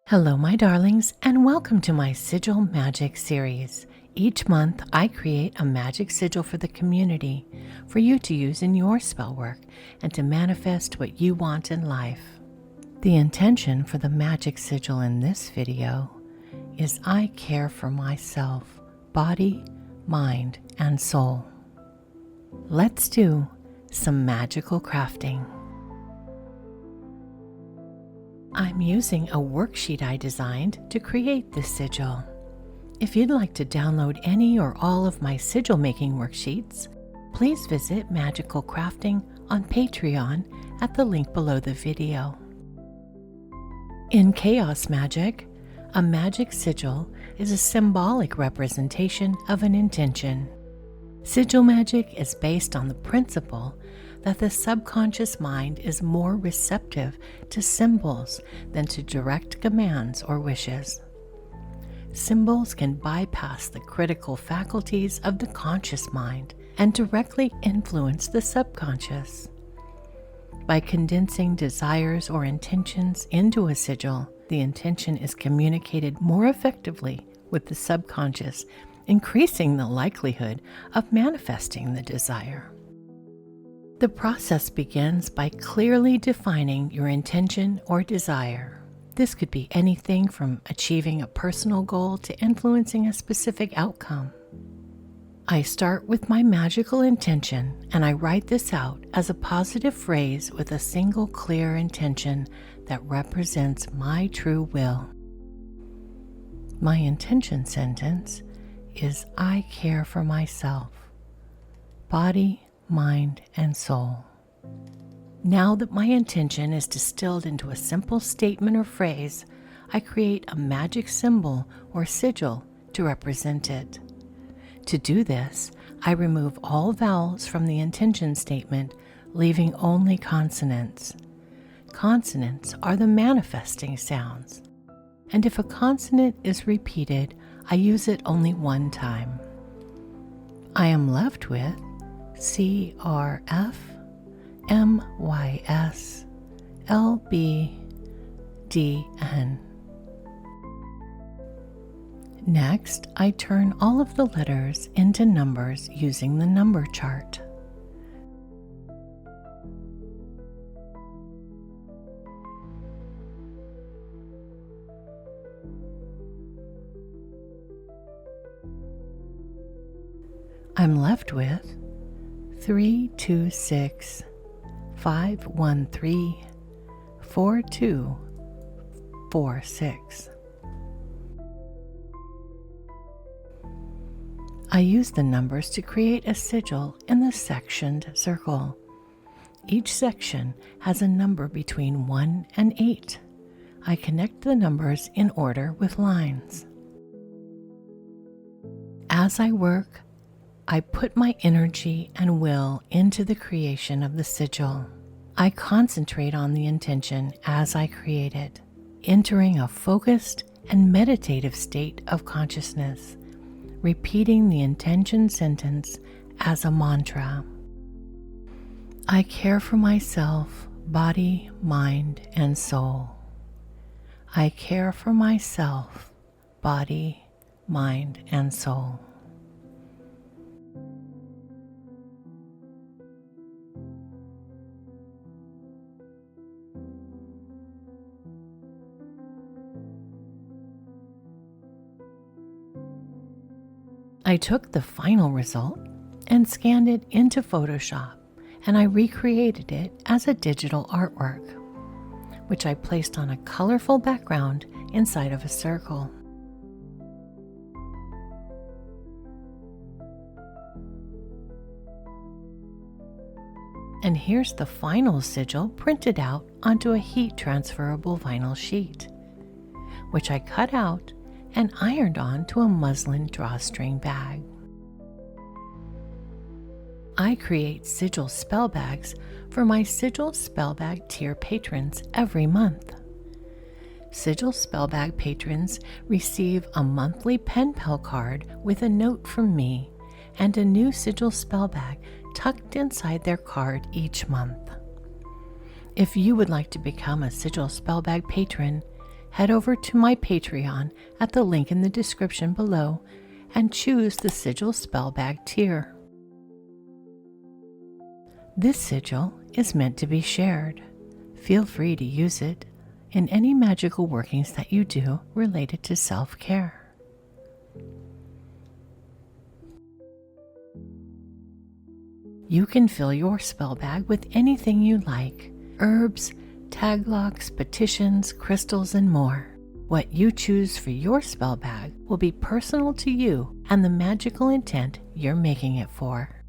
Hello, my darlings, and welcome to my Sigil Magic series. Each month, I create a magic sigil for the community for you to use in your spell work and to manifest what you want in life. The intention for the magic sigil in this video is I care for myself, body, mind, and soul. Let's do some magical crafting. I'm using a worksheet I designed to create this sigil. If you'd like to download any or all of my sigil making worksheets, please visit Magical Crafting on Patreon at the link below the video. In Chaos Magic, a magic sigil is a symbolic representation of an intention. Sigil magic is based on the principle that the subconscious mind is more receptive to symbols than to direct commands or wishes. Symbols can bypass the critical faculties of the conscious mind and directly influence the subconscious. By condensing desires or intentions into a sigil, the intention is communicated more effectively with the subconscious, increasing the likelihood of manifesting the desire. The process begins by clearly defining your intention or desire. This could be anything from achieving a personal goal to influencing a specific outcome. I start with my magical intention and I write this out as a positive phrase with a single clear intention that represents my true will. My intention sentence is I care for myself, body, mind, and soul. Now that my intention is distilled into a simple statement or phrase, I create a magic symbol or sigil to represent it. To do this, I remove all vowels from the intention statement, leaving only consonants. Consonants are the manifesting sounds, and if a consonant is repeated, I use it only one time. I am left with CRFMYSLBDN. Next, I turn all of the letters into numbers using the number chart. I'm left with 326 513 4246. I use the numbers to create a sigil in the sectioned circle. Each section has a number between 1 and 8. I connect the numbers in order with lines. As I work, I put my energy and will into the creation of the sigil. I concentrate on the intention as I create it, entering a focused and meditative state of consciousness, repeating the intention sentence as a mantra. I care for myself, body, mind, and soul. I care for myself, body, mind, and soul. I took the final result and scanned it into Photoshop, and I recreated it as a digital artwork, which I placed on a colorful background inside of a circle. And here's the final sigil printed out onto a heat transferable vinyl sheet, which I cut out and ironed on to a muslin drawstring bag. I create sigil spell bags for my Sigil Spell Bag tier patrons every month. Sigil Spell Bag patrons receive a monthly pen pal card with a note from me and a new Sigil Spell Bag tucked inside their card each month. If you would like to become a Sigil Spell Bag patron, head over to my Patreon at the link in the description below and choose the Sigil Spell Bag tier. This sigil is meant to be shared. Feel free to use it in any magical workings that you do related to self-care. You can fill your spell bag with anything you like: herbs, taglocks, petitions, crystals, and more. What you choose for your spell bag will be personal to you and the magical intent you're making it for.